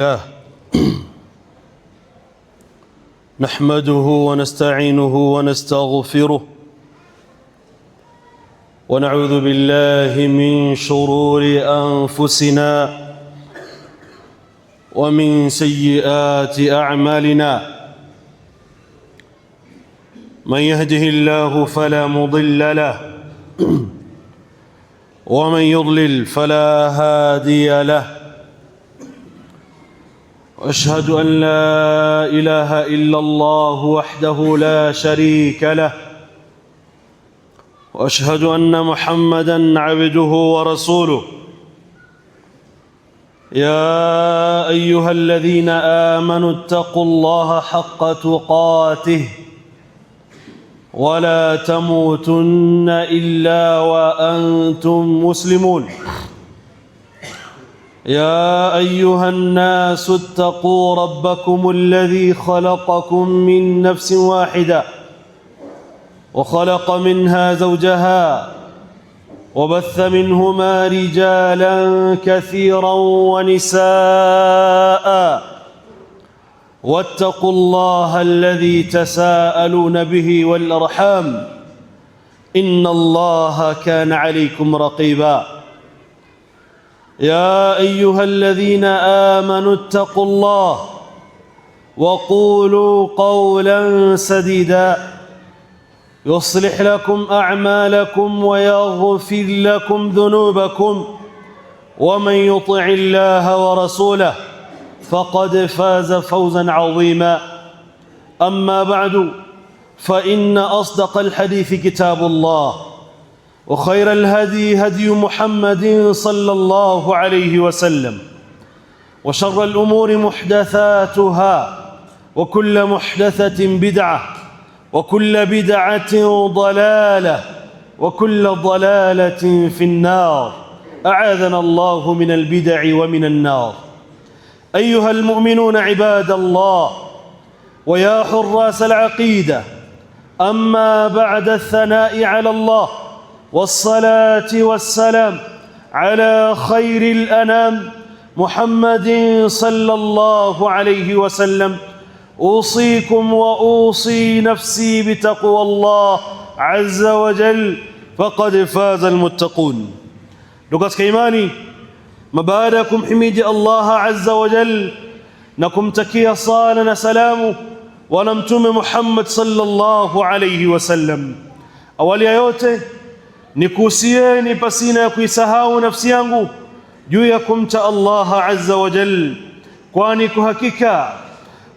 الله نحمده ونستعينه ونستغفره ونعوذ بالله من شرور أنفسنا ومن سيئات أعمالنا من يهده الله فلا مضل له ومن يضلل فلا هادي له وأشهد أن لا إله إلا الله وحده لا شريك له وأشهد أن محمدًا عبده ورسوله يا أيها الذين آمنوا اتقوا الله حق تقاته ولا تموتن إلا وأنتم مسلمون يا أيها الناس اتقوا ربكم الذي خلقكم من نفس واحدة وخلق منها زوجها وبث منهما رجالا كثيرا ونساء واتقوا الله الذي تساءلون به والأرحام إن الله كان عليكم رقيبا يا أيها الذين آمنوا اتقوا الله وقولوا قولا سديدا يصلح لكم أعمالكم ويغفر لكم ذنوبكم ومن يطع الله ورسوله فقد فاز فوزا عظيما أما بعد فإن أصدق الحديث كتاب الله وخير الهدي هدي محمد صلى الله عليه وسلم وشر الأمور محدثاتها وكل محدثة بدعة وكل بدعة ضلالة وكل ضلالة في النار أعاذنا الله من البدع ومن النار. أيها المؤمنون عباد الله ويا حراس العقيدة، أما بعد الثناء على الله والصلاة والسلام على خير الأنام محمد صلى الله عليه وسلم، أوصيكم وأوصي نفسي بتقوى الله عز وجل فقد فاز المتقون. Ndugu imani, baada ya kumhimidi Allah azza wa jal na kumtakia sala na salamu wa mtume Muhammad sallallahu alayhi wasallam, awali ya yote ni kuhusieni pasina ya kuisahau nafsi yangu juu ya kumcha Allah azza wa jal, kwani kwa hakika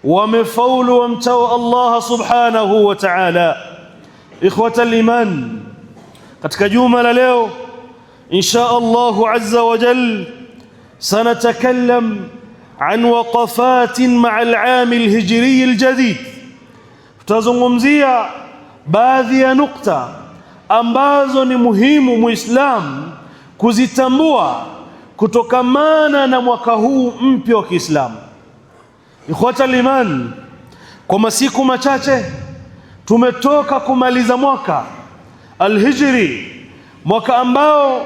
wamefaulu wamchao Allah subhanahu wa ta'ala. Ikhwata al-iman, katika juma la leo insha Allah azza wa jal sanatakallam an waqafatin ma'a al-aam al-hijri al-jadid. Tutazungumzia baadhi ya nukta ambazo ni muhimu muislamu kuzitambua kutokamana na mwaka huu mpya wa Kiislamu. Ikhwata al-iman, kwa masiku machache tumetoka kumaliza mwaka al-hijri, mwaka ambao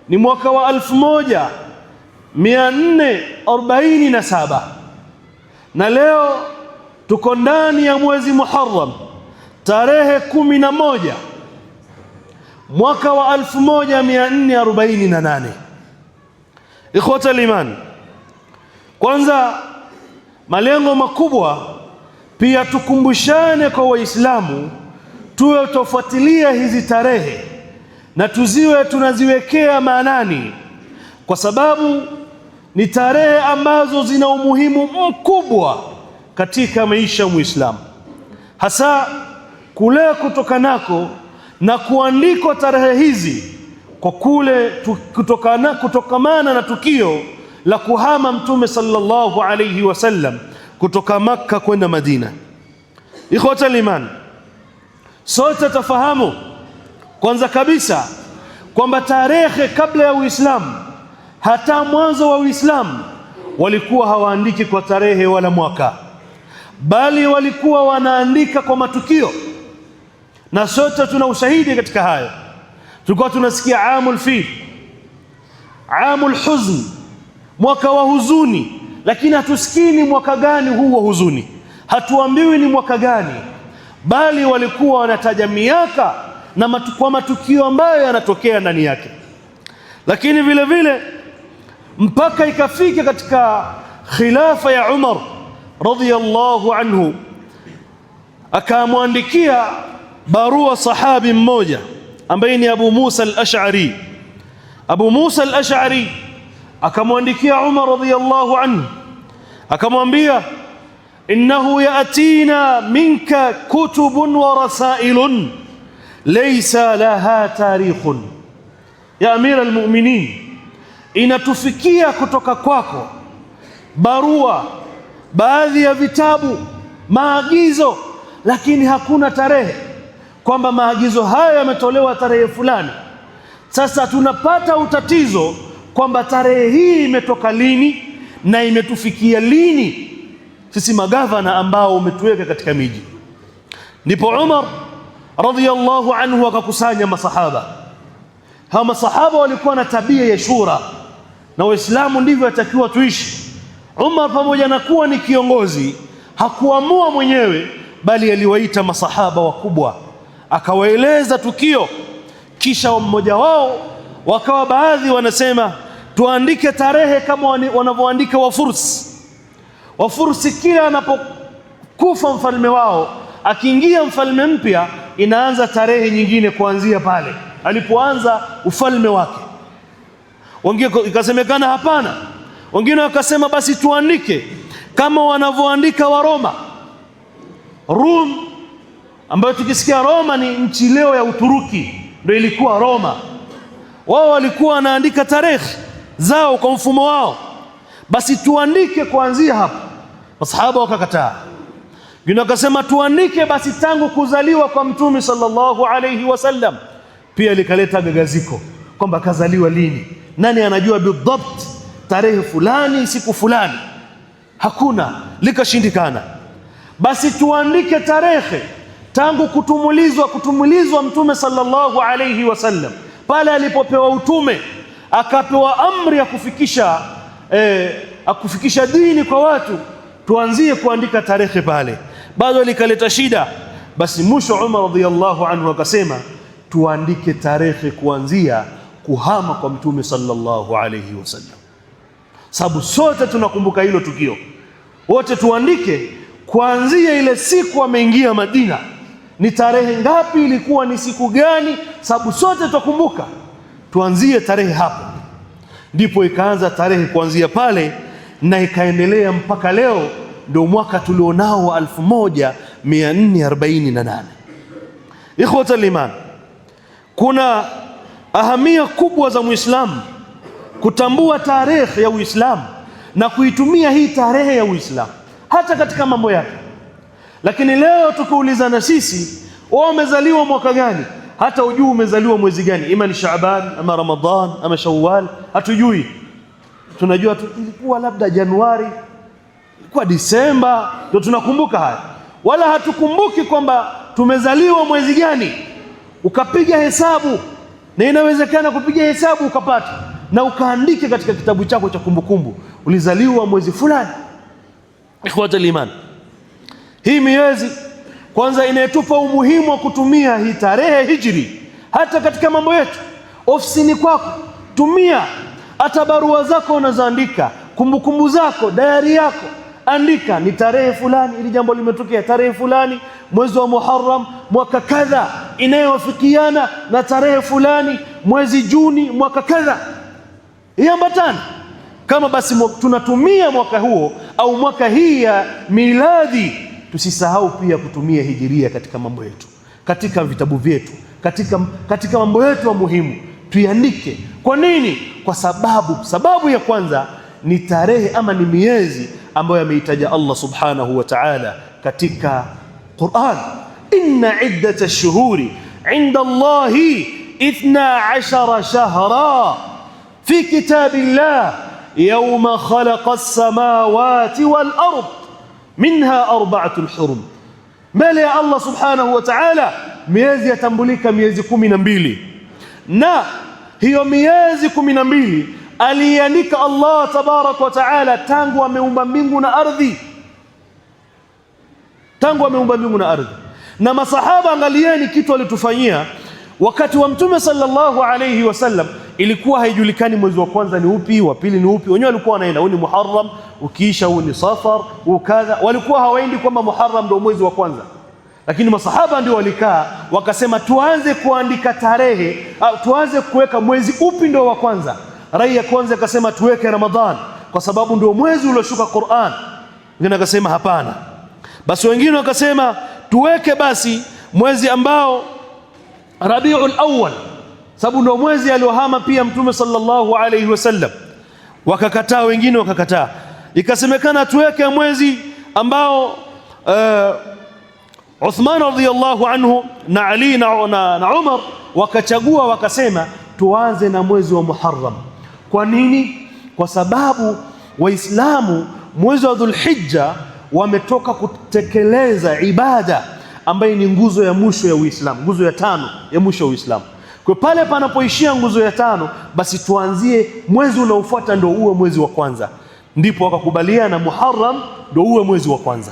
ni mwaka wa 1447, na leo tuko ndani ya mwezi Muharram tarehe 11 mwaka wa 1448. Ikhwata al-iman, kwanza malengo makubwa pia tukumbushane kwa Waislamu tuwe tofuatilia hizi tarehe na tuziwe tunaziwekea maanani, kwa sababu ni tarehe ambazo zina umuhimu mkubwa katika maisha ya Muislamu, hasa kule kutokanako na kuandikwa tarehe hizi kwa kule kutokamana na tukio la kuhama Mtume sallallahu alayhi wasallam kutoka Makka kwenda Madina. Ikhwata al-iman, sote tafahamu kwanza kabisa kwamba tarehe kabla ya Uislamu, hata mwanzo wa Uislamu, walikuwa hawaandiki kwa tarehe wala mwaka, bali walikuwa wanaandika kwa matukio, na sote tuna ushahidi katika hayo. Tulikuwa tunasikia amul fil, amul huzn, mwaka wa huzuni, lakini hatusikii ni mwaka gani huu wa huzuni, hatuambiwi ni mwaka gani, bali walikuwa wanataja miaka na kwa matukio ambayo yanatokea ndani yake. Lakini vile vile mpaka ikafika katika khilafa ya Umar radhiyallahu anhu, akamwandikia barua sahabi mmoja ambaye ni Abu Musa al-Ash'ari. Abu Musa al-Ash'ari akamwandikia Umar radhiyallahu anhu, akamwambia innahu ya'tina minka kutubun wa rasailun laysa laha tarikhun. Ya amira almu'minin, inatufikia kutoka kwako barua, baadhi ya vitabu, maagizo, lakini hakuna tarehe, kwamba maagizo haya yametolewa tarehe fulani. Sasa tunapata utatizo kwamba tarehe hii imetoka lini na imetufikia lini sisi magavana ambao umetuweka katika miji. Ndipo Umar radhiyallahu anhu akakusanya masahaba. Hawa masahaba walikuwa na tabia ya shura, na Waislamu ndivyo yatakiwa tuishi. Umar pamoja na kuwa ni kiongozi hakuamua mwenyewe, bali aliwaita masahaba wakubwa, akawaeleza tukio. Kisha mmoja wao wakawa baadhi wanasema tuandike tarehe kama wanavyoandika Wafursi. Wafursi kila anapokufa mfalme wao, akiingia mfalme mpya, inaanza tarehe nyingine kuanzia pale alipoanza ufalme wake. Wengine ikasemekana hapana, wengine wakasema basi tuandike kama wanavyoandika wa Roma. Rum, ambayo tukisikia Roma ni nchi leo ya Uturuki, ndio ilikuwa Roma. Wao walikuwa wanaandika tarehe zao kwa mfumo wao, basi tuandike kuanzia hapo. Masahaba wakakataa. Wengine wakasema tuandike basi tangu kuzaliwa kwa Mtume sallallahu alayhi wasallam. Pia likaleta gagaziko kwamba kazaliwa lini, nani anajua bidhabt tarehe fulani siku fulani? Hakuna, likashindikana. Basi tuandike tarehe tangu kutumulizwa Mtume sallallahu alayhi wasallam, pale alipopewa utume, akapewa amri ya kufikisha dini kwa watu, tuanzie kuandika tarehe pale. Bado likaleta shida. Basi mwisho Umar radhiyallahu anhu akasema tuandike tarehe kuanzia kuhama kwa Mtume sallallahu alayhi wasallam, sababu sote tunakumbuka hilo tukio. Wote tuandike kuanzia ile siku ameingia Madina, ni tarehe ngapi, ilikuwa ni siku gani, sababu sote tutakumbuka, tuanzie tarehe hapo. Ndipo ikaanza tarehe kuanzia pale na ikaendelea mpaka leo, ndio mwaka tulionao wa 1448. Ikhwata al-iman, kuna ahamia kubwa za Muislamu kutambua tarehe ya Uislamu na kuitumia hii tarehe ya Uislamu hata katika mambo yake. Lakini leo tukiulizana sisi, wewe umezaliwa mwaka gani, hata ujui umezaliwa mwezi gani, ima ni Shaaban ama Ramadhan ama Shawwal, hatujui. Tunajua ilikuwa labda Januari, ilikuwa Disemba, ndio tunakumbuka haya, wala hatukumbuki kwamba tumezaliwa mwezi gani. Ukapiga hesabu, na inawezekana kupiga hesabu ukapata na ukaandike katika kitabu chako cha kumbukumbu ulizaliwa mwezi fulani. Ikhwata al-iman, hii miezi kwanza inayetupa umuhimu wa kutumia hii tarehe hijri hata katika mambo yetu. Ofisini kwako tumia, hata barua zako unazoandika, kumbukumbu zako, diary yako, andika ni tarehe fulani ili jambo limetokea, tarehe fulani mwezi wa Muharram mwaka kadha inayowafikiana na tarehe fulani mwezi Juni mwaka kadha, iambatana. Kama basi tunatumia mwaka huo au mwaka hii ya miladi, tusisahau pia kutumia hijiria katika mambo yetu, katika vitabu vyetu, katika mambo yetu ya muhimu tuiandike. Kwa nini? Kwa sababu ya kwanza ni tarehe ama ni miezi ambayo ameitaja Allah subhanahu wa ta'ala katika Qur'an. Inna iddata ash-shuhuri 'inda Allahi 12 shahra fi kitabillah yawma khalaqa as-samawati wal ard minha arba'atul hurum. Mbele ya Allah subhanahu wa ta'ala miezi yatambulika miezi 12, na hiyo miezi 12 aliandika Allah tabarak wa taala tangu ameumba mbingu na ardhi, tangu ameumba mbingu na ardhi. Na masahaba, angalieni kitu walitufanyia wakati wa Mtume sallallahu alayhi wasallam. Ilikuwa haijulikani mwezi wa kwanza ni upi, wa pili ni upi. Wenyewe walikuwa wanaenda, huu ni Muharram, ukiisha huu ni Safar, ukadha. Walikuwa hawaendi kwamba Muharram ndio mwezi wa kwanza. Lakini masahaba ndio walikaa wakasema, tuanze kuandika tarehe, tuanze kuweka mwezi upi ndio wa kwanza. Rai ya kwanza akasema tuweke Ramadhan kwa sababu ndio mwezi ulioshuka Qur'an. Wengine akasema hapana. Basi wengine wakasema tuweke basi mwezi ambao Rabiul Awwal, sababu ndio mwezi aliohama pia Mtume sallallahu alayhi wasallam. Wakakataa, wengine wakakataa. Ikasemekana tuweke mwezi ambao Uthman radhiyallahu anhu na Ali na Umar wakachagua, wakasema tuanze na mwezi wa Muharram. Kwa nini? Kwa sababu Waislamu mwezi wa Dhulhijja wametoka kutekeleza ibada ambayo ni nguzo ya mwisho ya Uislamu, nguzo ya 5 ya mwisho ya Uislamu. Kwa pale panapoishia nguzo ya 5, basi tuanzie mwezi unaofuata ndio uwe mwezi wa kwanza. Ndipo wakakubaliana Muharram ndio uwe mwezi wa kwanza.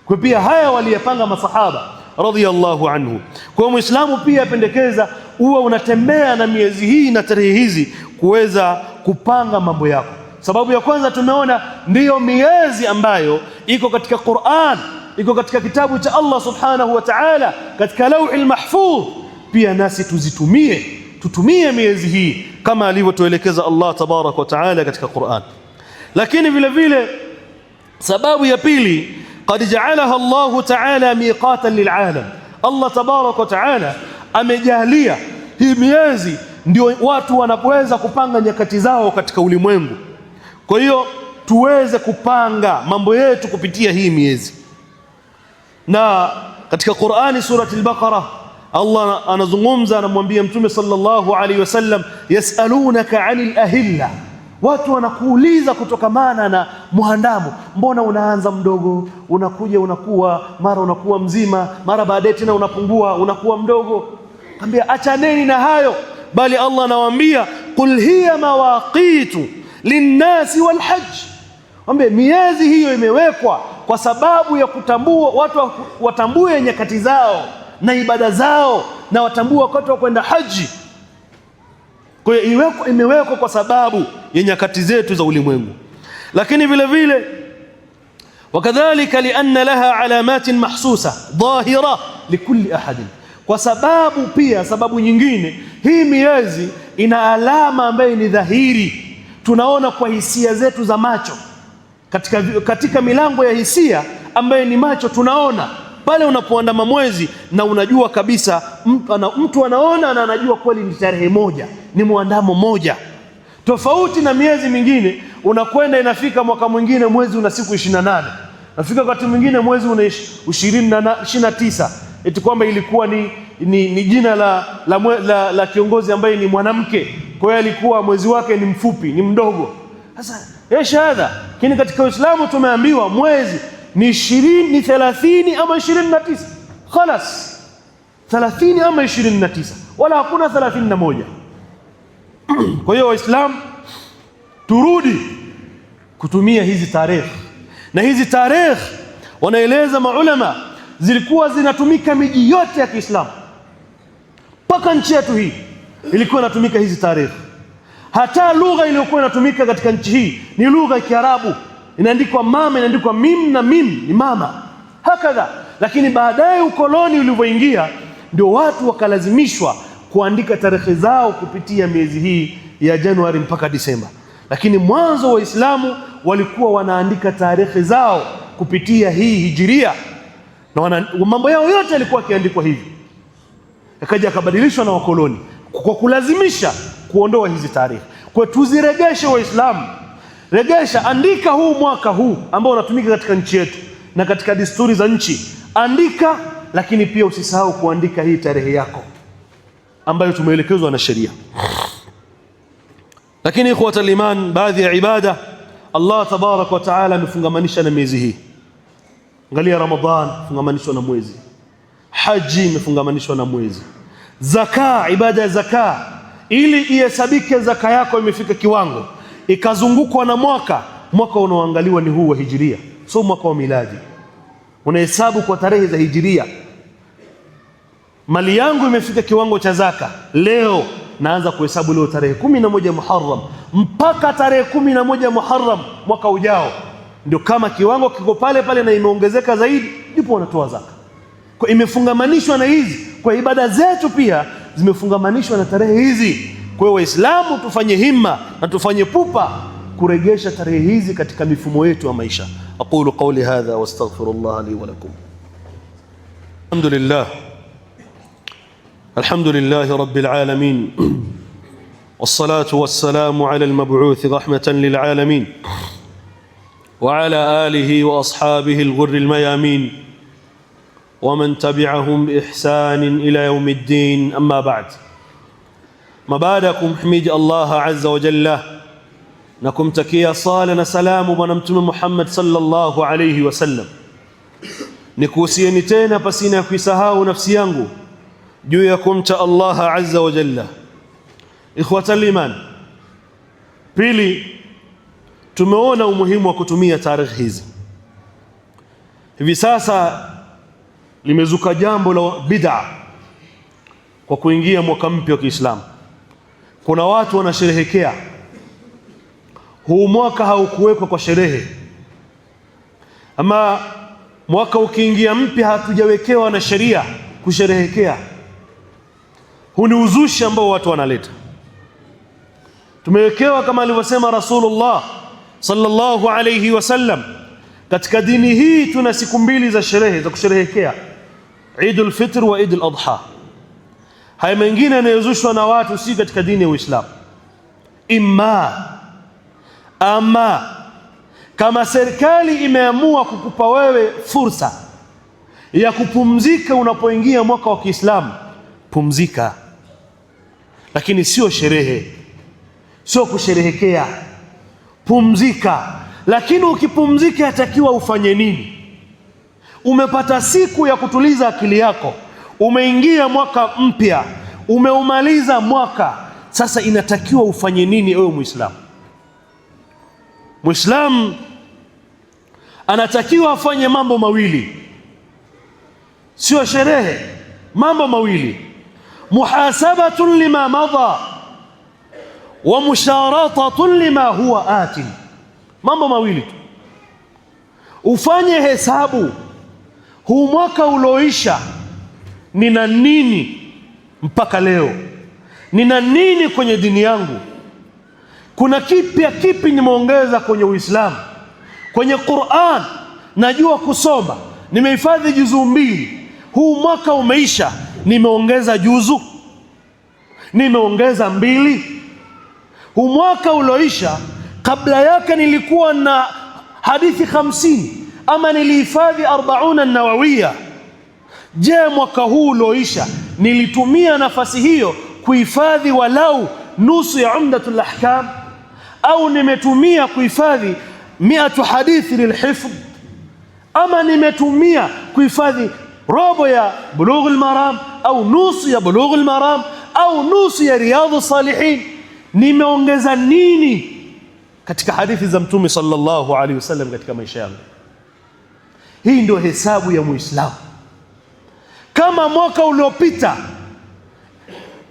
Kwa pia haya waliyapanga masahaba radhiyallahu anhu. Kwa Muislamu pia apendekeza uwe unatembea na miezi hii na tarehe hizi kuweza kupanga mambo yako. Sababu ya kwanza tumeona ndiyo miezi ambayo iko katika Qur'an, iko katika kitabu cha Allah subhanahu wa ta'ala, katika Lauhul Mahfudh. Pia nasi tutumie miezi hii kama alivyotuelekeza Allah tabarak wa ta'ala katika Qur'an. Lakini vile vile sababu ya pili, qad ja'alaha Allah ta'ala miqatan lil'alam. Allah tabarak wa ta'ala amejalia hii miezi ndio watu wanapoweza kupanga nyakati zao katika ulimwengu. Kwa hiyo tuweze kupanga mambo yetu kupitia hii miezi. Na katika Qur'ani surati al-Baqara Allah anazungumza, anamwambia Mtume sallallahu alaihi wasallam, yasalunaka 'anil ahilla. Watu wanakuuliza kutokamana na muandamo, mbona unaanza mdogo, unakuja unakuwa, mara unakuwa mzima, mara baadaye tena unapungua, unakuwa mdogo. Ambia achaneni na hayo, bali Allah anawaambia qul hiya mawaqitu linnasi walhajj. Ambia miezi hiyo imewekwa kwa sababu ya kutambua watu watambue nyakati zao na ibada zao, na watambue wakati wa kwenda haji. Kwa hiyo imewekwa kwa sababu ya nyakati zetu za ulimwengu. Lakini vile vile wakadhalika lianna laha alamatin mahsusa dhahira likulli ahadin, kwa sababu pia sababu nyingine, hii miezi ina alama ambayo ni dhahiri, tunaona kwa hisia zetu za macho, katika milango ya hisia ambayo ni macho. Tunaona pale unapoandama mwezi na unajua kabisa, mtu anaona na anajua kweli ni tarehe moja, ni muandamo moja. Tofauti na miezi mingine, unakwenda inafika mwaka mwingine mwezi una siku 28, nafika wakati mwingine mwezi una 29, eti kwamba ilikuwa ni jina la kiongozi ambaye ni mwanamke, kwa hiyo alikuwa mwezi wake ni mfupi, ni mdogo. Sasa shahada, lakini katika Uislamu tumeambiwa mwezi ni 20, ni 30 ama 29. Khalas, 30 ama 29, wala hakuna 31. Kwa hiyo Waislamu turudi kutumia hizi tarehe, na hizi tarehe wanaeleza maulama zilikuwa zinatumika miji yote ya Kiislamu, mpaka nchi yetu hii ilikuwa inatumika hizi tarehe. Hata lugha iliyokuwa inatumika katika nchi hii ni lugha ya Kiarabu, inaandikwa mama, inaandikwa mim na mim ni mama, hakadha. Lakini baadaye ukoloni ulivyoingia, ndio watu wakalazimishwa kuandika tarehe zao kupitia miezi hii ya Januari mpaka Disemba. Lakini mwanzo Waislamu walikuwa wanaandika tarehe zao kupitia hii hijiria, na mambo yao yote yalikuwa yakiandikwa hivi. Akaja akabadilishwa na wakoloni kwa kulazimisha kuondoa hizi tarehe. Kwa tuziregeshe Waislamu, regesha, andika huu mwaka huu ambao unatumika katika nchi yetu na katika desturi za nchi, andika. Lakini pia usisahau kuandika hii tarehe yako ambayo tumeelekezwa na sheria. Lakini ikhwatal iman, baadhi ya ibada Allah tabarak wa taala amefungamanisha na miezi hii. Angalia, Ramadhan fungamanishwa na mwezi, haji imefungamanishwa na mwezi, zaka, ibada ya zaka, ili ihesabike zaka yako imefika kiwango, ikazungukwa na mwaka unaoangaliwa ni huu wa hijiria, sio mwaka wa miladi. Unahesabu kwa tarehe za hijiria. Mali yangu imefika kiwango cha zaka leo, naanza kuhesabu leo tarehe 11 Muharram mpaka tarehe 11 Muharram mwaka ujao. Ndio kama kiwango kiko pale pale na imeongezeka zaidi, ndipo wanatoa zaka. Kwa imefungamanishwa na hizi, kwa ibada zetu pia zimefungamanishwa na tarehe hizi. Kwa hiyo Waislamu tufanye himma na tufanye pupa kuregesha tarehe hizi katika mifumo yetu ya maisha. Aqulu qawli hadha wa astaghfirullah li wa lakum. Alhamdulillahi rabbil alamin, wassalatu wassalamu ala al-mab'uth rahmatan lil alamin wa ala alihi wa ashabihi al-ghurr al-mayamin wa man tabi'ahum bi ihsan ila yawmiddin. Amma ba'd. Mabadakum hamid Allah azza wa jalla, na kumtakia sala na salamu bwana Mtume Muhammad sallallahu alayhi wasallam. Nikuhusieni tena pasina ya kuisahau nafsi yangu juu ya kumcha Allah azza wa jalla. Ikhwatal iman, pili, tumeona umuhimu wa kutumia tarehe hizi. Hivi sasa limezuka jambo la bid'a kwa kuingia mwaka mpya wa Kiislamu. Kuna watu wanasherehekea huu mwaka, haukuwekwa kwa sherehe. Ama mwaka ukiingia mpya hatujawekewa na sheria kusherehekea. Huu ni uzushi ambao watu wanaleta. Tumewekewa kama alivyosema Rasulullah sallallahu alayhi wasallam, katika dini hii tuna siku mbili za sherehe za kusherehekea, Eidul Fitr wa Eidul Adha. Haya mengine yanayozushwa na watu si katika dini ya Uislamu. Ama kama serikali imeamua kukupa wewe fursa ya kupumzika unapoingia mwaka wa Kiislamu, pumzika, lakini sio sherehe, sio kusherehekea. Pumzika, lakini ukipumzika yatakiwa ufanye nini? Umepata siku ya kutuliza akili yako, umeingia mwaka mpya, umeumaliza mwaka, sasa inatakiwa ufanye nini ewe Muislamu? Muislamu anatakiwa afanye mambo mawili, sio sherehe. Mambo mawili: muhasabatun lima madha wa musharatatun lima huwa atin. Mambo mawili tu. Ufanye hesabu, huu mwaka ulioisha nina nini mpaka leo, nina nini kwenye dini yangu, kuna kipi nimeongeza kwenye Uislamu. Kwenye Qur'an najua kusoma, nimehifadhi juzu 2, huu mwaka umeisha, nimeongeza juzu, nimeongeza 2. Huu mwaka ulioisha, kabla yake nilikuwa na hadithi 50 ama nilihifadhi 40 an-Nawawiyya. Je, mwaka huu ulioisha nilitumia nafasi hiyo kuhifadhi walau nusu ya Umdatul Ahkam, au nimetumia kuhifadhi 100 hadithi lilhifdh, ama nimetumia kuhifadhi robo ya Bulughul Maram au nusu ya Bulughul Maram au nusu ya Riyadhus Salihin? Nimeongeza nini katika hadithi za Mtume sallallahu alaihi wasallam katika maisha yangu? Hii ndio hesabu ya Muislamu. Kama mwaka uliopita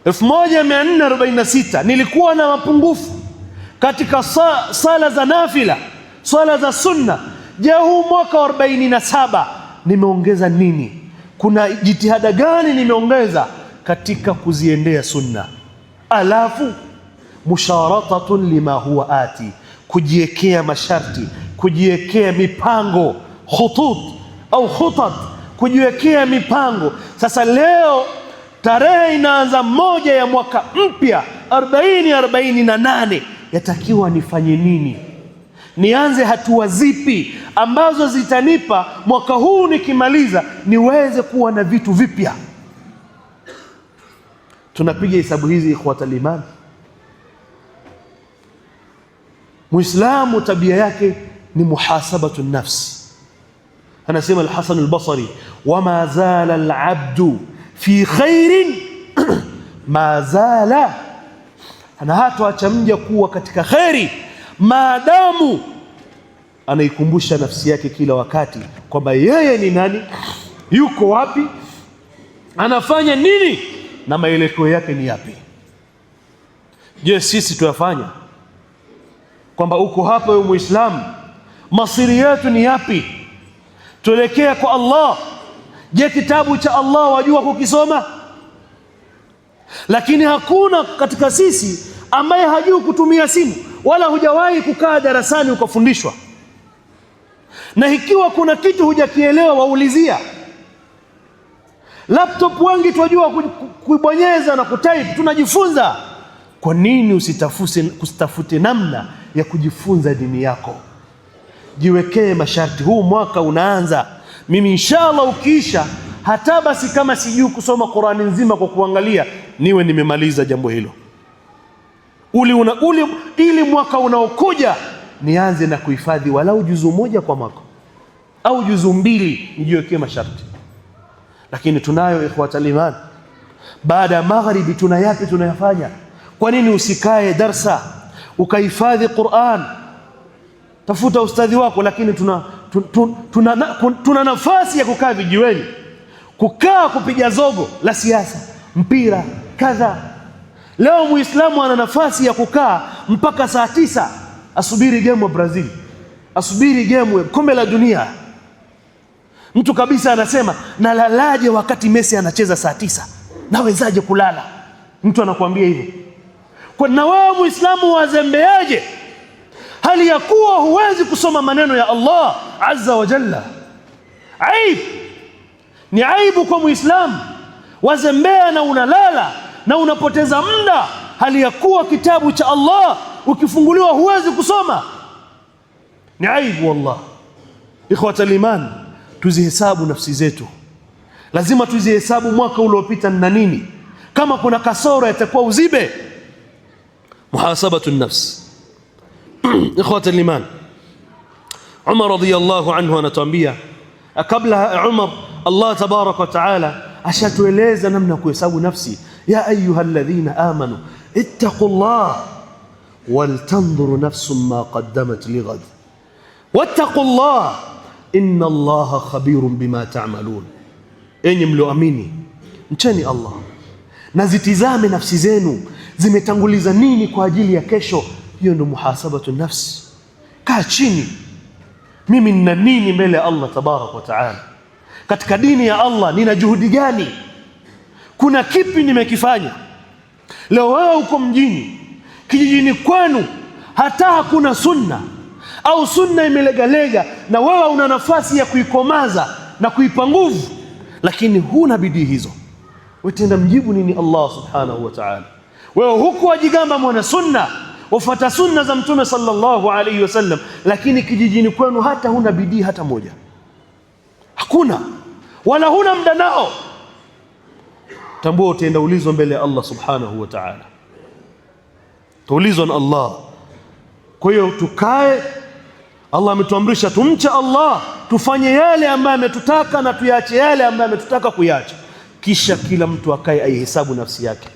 1446 nilikuwa na mapungufu katika sala za nafila, sala za sunna, je, huu mwaka wa 47 nimeongeza nini? Kuna jitihada gani nimeongeza katika kuziendea sunna? Alafu musharatatun lima huwa ati, kujiwekea masharti, kujiwekea mipango, khutat, kujiwekea mipango. Sasa leo tarehe inaanza 1 ya mwaka mpya 48, yatakiwa nifanye nini? Nianze hatua zipi ambazo zitanipa mwaka huu nikimaliza niweze kuwa na vitu vipya? Tunapiga hesabu hizi ikhwatal iman. Muislamu tabia yake ni muhasabatu nafsi. Anasema al-Hasan al-Basri, wama zala al-abdu fi khairin ma zala, ana hatoacha mja kuwa katika khairi maadamu anaikumbusha nafsi yake kila wakati kwamba yeye ni nani, yuko wapi, anafanya nini na maelekeo yake ni yapi. Je, sisi tuyafanya kwamba uko hapa wewe Muislamu, masiri yetu ni yapi? Tuelekea kwa Allah. Je, kitabu cha Allah wajua kukisoma? Lakini hakuna katika sisi ambaye hajui kutumia simu, wala hujawahi kukaa darasani ukafundishwa. Na ikiwa kuna kitu hujakielewa waulizia. Laptop wengi tunajua kuibonyeza na kutype, tunajifunza. Kwa nini usitafute namna ya kujifunza dini yako? Jiwekee masharti. Huu mwaka unaanza, mimi inshallah ukiisha, hata basi kama sijui kusoma Qur'ani nzima kwa kuangalia, niwe nimemaliza jambo hilo. Ili mwaka unaokuja nianze na kuhifadhi walau juzu moja kwa mwaka au juzu mbili, nijiwekee masharti. Lakini tunayo ikhwatal iman, baada ya magharibi tuna yapi tunayafanya? Kwa nini usikae darsa ukahifadhi Qur'an? Tafuta ustadhi wako. Lakini tuna nafasi ya kukaa vijiweni, kukaa kupiga zogo la siasa, mpira, kadha. Leo Muislamu ana nafasi ya kukaa mpaka saa 9 asubiri game wa Brazil, asubiri game wa kombe la dunia. Mtu kabisa anasema nalalaje wakati Messi anacheza saa 9? Nawezaje kulala? Mtu anakuambia hivyo. Kwa na wewe Muislamu wazembeaje hali ya kuwa huwezi kusoma maneno ya Allah azza wa jalla? Aib, ni aibu kwa Muislamu. Wazembea na unalala na unapoteza muda hali ya kuwa kitabu cha Allah ukifunguliwa huwezi kusoma. Ni aibu wallah. Ikhwatal iman, tuzihesabu nafsi zetu. Lazima tuzihesabu mwaka uliopita na nini. Kama kuna kasoro itakuwa uzibe. Muhasabatu nafs. Ikhwatal iman, Umar radiyallahu anhu anatuambia, kabla Umar Allah tabaraka wa taala ashatueleza namna kuhesabu nafsi. Ya ayuha alladhina amanu ittaqullah waltanzur nafsun ma qaddamat lighad wattaqullah inna Allaha khabirun bima ta'malun. Enyi mlioamini, mcheni Allah na zitizame nafsi zenu zimetanguliza nini kwa ajili ya kesho. Hiyo ndio muhasabatu nafsi. Kaa chini, mimi nina nini mbele ya Allah tabaraka wa taala? Katika dini ya Allah nina juhudi gani? Kuna kipi nimekifanya? Leo wewe uko mjini, kijijini kwenu hata hakuna sunna au sunna imelegalega, na wewe una nafasi ya kuikomaza na kuipa nguvu, lakini huna bidii hizo. Utaenda mjibu nini Allah subhanahu wa ta'ala? Wewe huku wajigamba mwana sunna, wafuata sunna za Mtume sallallahu alayhi wasallam, lakini kijijini kwenu hata huna bidii hata moja. Hakuna, wala huna muda nao. Tambua utaenda ulizwa mbele ya Allah subhanahu wa ta'ala. Tuulizwa na Allah. Kwa hiyo tukae, Allah ametuamrisha tumche Allah, tufanye yale ambayo ametutaka na tuyache yale ambayo ametutaka kuyacha. Kisha kila mtu akae aihesabu nafsi yake,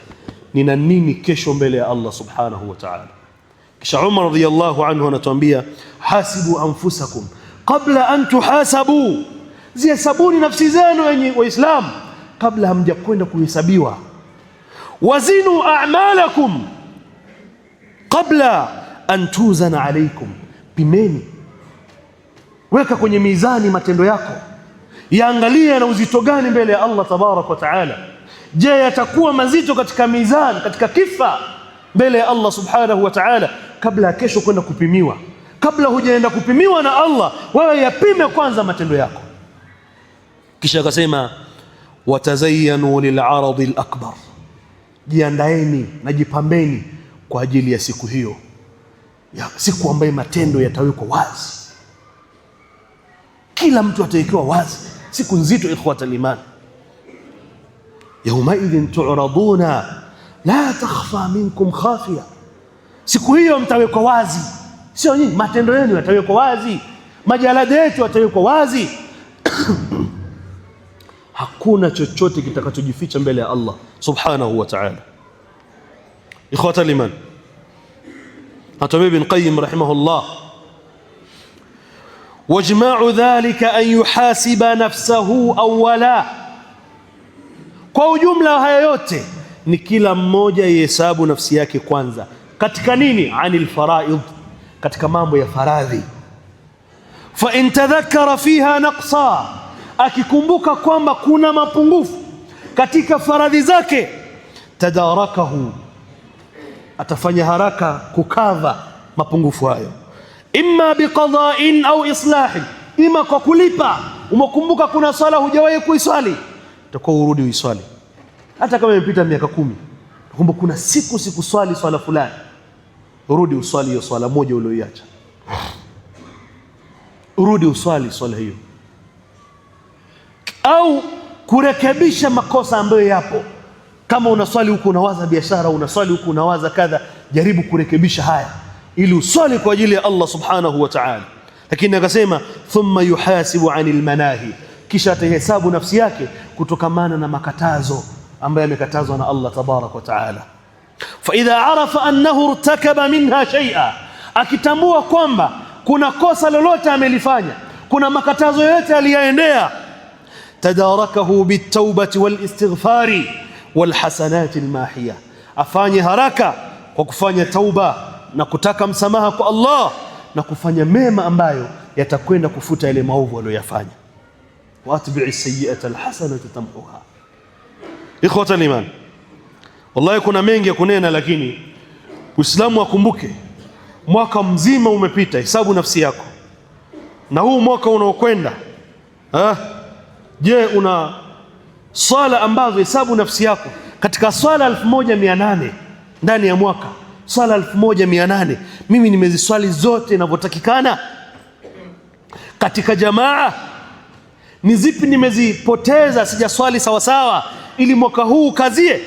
nina nini kesho mbele ya Allah subhanahu wa ta'ala. Kisha Umar radiyallahu anhu anatuambia, hasibu anfusakum qabla an tuhasabu, zihesabuni nafsi zenu enyi Waislamu kabla hamjakwenda kuhesabiwa. Wazinu a'malakum qabla an tuzana alaykum, pimeni, weka kwenye mizani matendo yako, yaangalie na uzito gani mbele ya Allah tabarak wa taala. Je, yatakuwa mazito katika mizani, katika kifa mbele ya Allah subhanahu wa ta'ala, kabla ya kesho kwenda kupimiwa. Kabla hujaenda kupimiwa na Allah, wewe yapime kwanza matendo yako. Kisha akasema, watazayyanu lil'aradi al-akbar, jiandaeni na jipambeni kwa ajili ya siku hiyo, ya siku ambayo matendo yatawekwa wazi, kila mtu atawekewa wazi. Siku nzito ikhwatal iman. Yawmaidhin tu'raduna la takhfa minkum khafiya, siku hiyo mtawekwa wazi. Sio nyinyi, matendo yenu yatawekwa wazi, majalada yetu yatawekwa wazi. Hakuna chochote kitakachojificha mbele ya Allah subhanahu wa ta'ala. Ikhwatal iman, Atuambia Ibn Qayyim rahimahullah, wajma'u dhalika an yuhasiba nafsahu awwala. Kwa ujumla haya yote ni kila mmoja yehesabu nafsi yake kwanza. Katika nini? Anil faraid, katika mambo ya faradhi. Fa in tadhakkara fiha naqsa, akikumbuka kwamba kuna mapungufu katika faradhi zake, tadarakahu, atafanya haraka kukadha mapungufu hayo, imma biqada'in au islahin, ima kwa kulipa. Umekumbuka kuna swala hujawahi kuiswali, utakuwa urudi uiswali. Hata kama imepita miaka 10, kumbe kuna siku sikuswali swala fulani, urudi uswali hiyo swala moja uliyoiacha, urudi uswali swala hiyo. Au kurekebisha makosa ambayo yapo. Kama unaswali huku unawaza biashara, unaswali huku unawaza kadha, jaribu kurekebisha haya ili uswali kwa ajili ya Allah subhanahu wa ta'ala. Lakini akasema thumma yuhasibu anil manahi, kisha atahesabu nafsi yake kutokamana na makatazo ambayo yamekatazwa na Allah tabarak wa ta'ala. Fa idha arafa annahu irtakaba minha shay'a, akitambua kwamba kuna kosa lolote amelifanya, kuna makatazo yote aliyaendea, tadarakahu bitawbati wal istighfari wal hasanati al mahiya, afanye haraka kwa kufanya tauba na kutaka msamaha kwa Allah na kufanya mema ambayo yatakwenda kufuta yale maovu aliyofanya. Wa atbi'i sayyi'ata al hasanata tamhuha. Ikhwata al-iman, wallahi kuna mengi ya kunena, lakini Uislamu akumbuke mwaka mzima umepita. Hesabu nafsi yako na huu mwaka unaokwenda. Je, una swala ambazo, hesabu nafsi yako katika swala 1800 ndani ya mwaka, swala 1800 mimi nimeziswali zote inavyotakikana katika jamaa? Ni zipi nimezipoteza, sijaswali sawa sawa, ili mwaka huu kazie?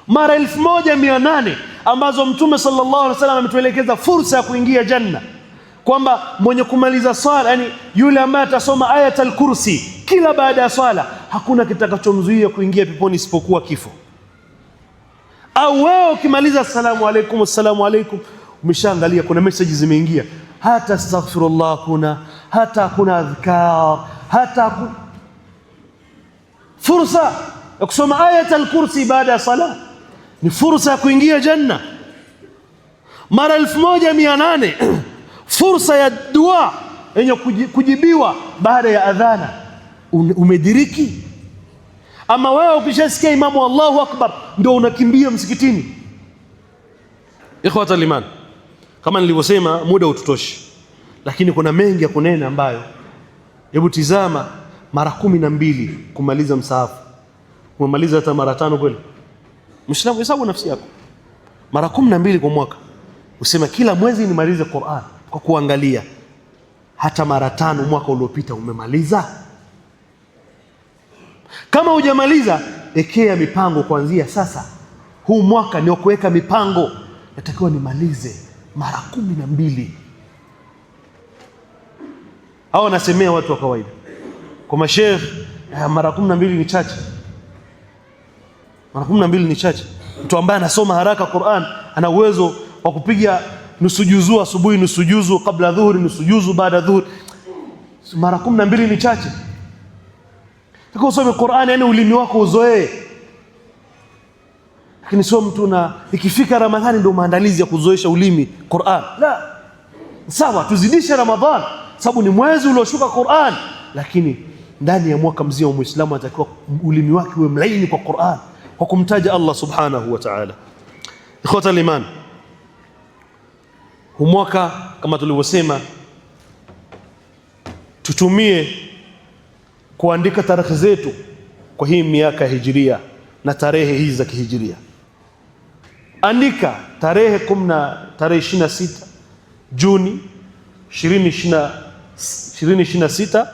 Mara 1800 ambazo Mtume sallallahu alaihi wasallam ametuelekeza fursa ya kuingia janna, kwamba mwenye kumaliza swala, yani yule ambaye atasoma ayatul kursi kila baada ya swala, hakuna kitakachomzuia kuingia peponi isipokuwa kifo. Au wewe ukimaliza assalamu alaykum, umeshaangalia kuna message zimeingia, hata astaghfirullah kuna adhkar, fursa ya kusoma ayatul kursi baada ya sala ni fursa ya kuingia janna. Mara 1800 fursa ya dua yenye kujibiwa baada ya adhana, umediriki? Ama wewe ukishasikia imamu Allahu akbar ndio unakimbia msikitini? Ikhwata al-iman, kama nilivyosema muda ututoshi, lakini kuna mengi ya kunena ambayo, hebu tizama, mara 12 kumaliza msahafu, umemaliza hata mara 5 kweli? Muislamu, hesabu nafsi yako mara 12 kwa mwaka, usema kila mwezi nimalize Qur'an, kwa kuangalia hata mara 5 mwaka uliopita umemaliza? Kama hujamaliza, ekea mipango kuanzia sasa. Huu mwaka ni kuweka mipango, natakiwa nimalize mara 12. Hao nasemea watu wa kawaida, kwa masheikh mara 12 ni chache. Mara 12 ni chache. Mtu ambaye anasoma haraka Qur'an ana uwezo wa kupiga nusu juzu asubuhi, nusu juzu kabla dhuhuri, nusu juzu baada dhuhuri. Mara 12 ni chache. Tako usome Qur'an, yani ulimi wako uzoee. Lakini sio mtu na ikifika Ramadhani ndio maandalizi ya kuzoesha ulimi Qur'an. La. Sawa, tuzidishe Ramadhani sababu ni mwezi ulioshuka Qur'an, lakini ndani ya mwaka mzima Muislamu anatakiwa ulimi wake uwe mlaini kwa Qur'an, kwa kumtaja Allah subhanahu wa ta'ala. Ikhwata al-iman, huu mwaka kama tulivyosema tutumie kuandika tarehe zetu kwa hii miaka ya hijiria na tarehe hizi za kihijiria. Andika tarehe 26 Juni 2026,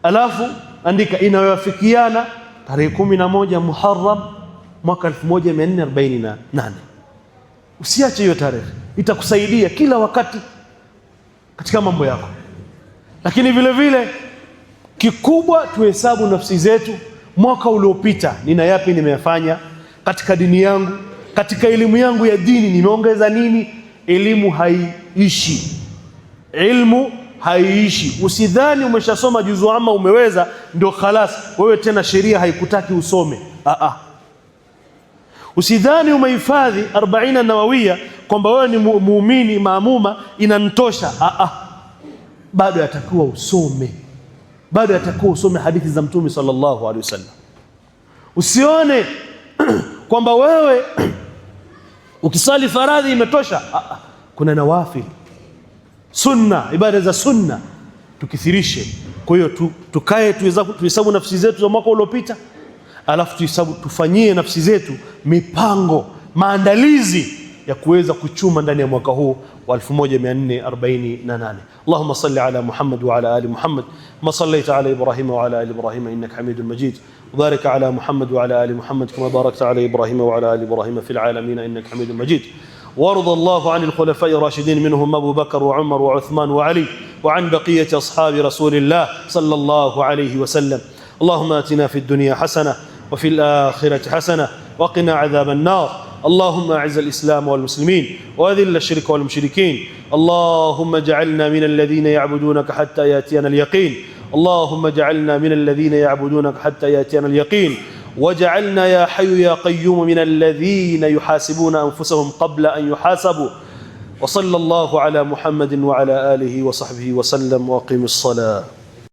alafu andika inayowafikiana tarehe 11 Muharram mwaka 1448. Usiache hiyo tarehe, itakusaidia kila wakati katika mambo yako. Lakini vile vile kikubwa tuhesabu nafsi zetu, mwaka uliopita nina yapi nimeyafanya katika dini yangu, katika elimu yangu ya dini nimeongeza nini? Elimu haiishi, ilmu haiishi. Usidhani umeshasoma juzu amma umeweza ndio khalas wewe tena sheria haikutaki usome. Usidhani umehifadhi 40 Nawawia kwamba wewe ni muumini maamuma inantosha. Bado yatakuwa usome, bado yatakuwa usome hadithi za Mtume sallallahu alaihi wasallam. Usione kwamba wewe ukisali faradhi imetosha. Kuna nawafil, sunna, ibada za sunna tukithirishe. Kwa hiyo tukae tuhesabu nafsi zetu za mwaka uliopita, alafu tufanyie nafsi zetu mipango, maandalizi ya kuweza kuchuma ndani ya mwaka huu wa 1448. Allahumma salli ala Muhammad wa ala ali Muhammad ma sallaita ala Ibrahim wa ala ali Ibrahim innaka Hamidul Majid. وبارك على محمد وعلى آل محمد كما باركت على إبراهيم وعلى آل إبراهيم في العالمين إنك حميد مجيد. وارض الله عن الخلفاء الراشدين منهم أبو بكر وعمر وعثمان وعلي وعن بقية أصحاب رسول الله صلى الله عليه وسلم. اللهم آتنا في الدنيا حسنة وفي الآخرة حسنة وقنا عذاب النار. اللهم أعز الإسلام والمسلمين وأذل الشرك والمشركين. اللهم اجعلنا من الذين يعبدونك حتى يأتينا اليقين. اللهم اجعلنا من الذين يعبدونك حتى يأتينا اليقين. واجعلنا يا حي يا قيوم من الذين يحاسبون أنفسهم قبل أن يحاسبوا. وصلى الله على محمد وعلى آله وصحبه وسلم. وأقم الصلاة.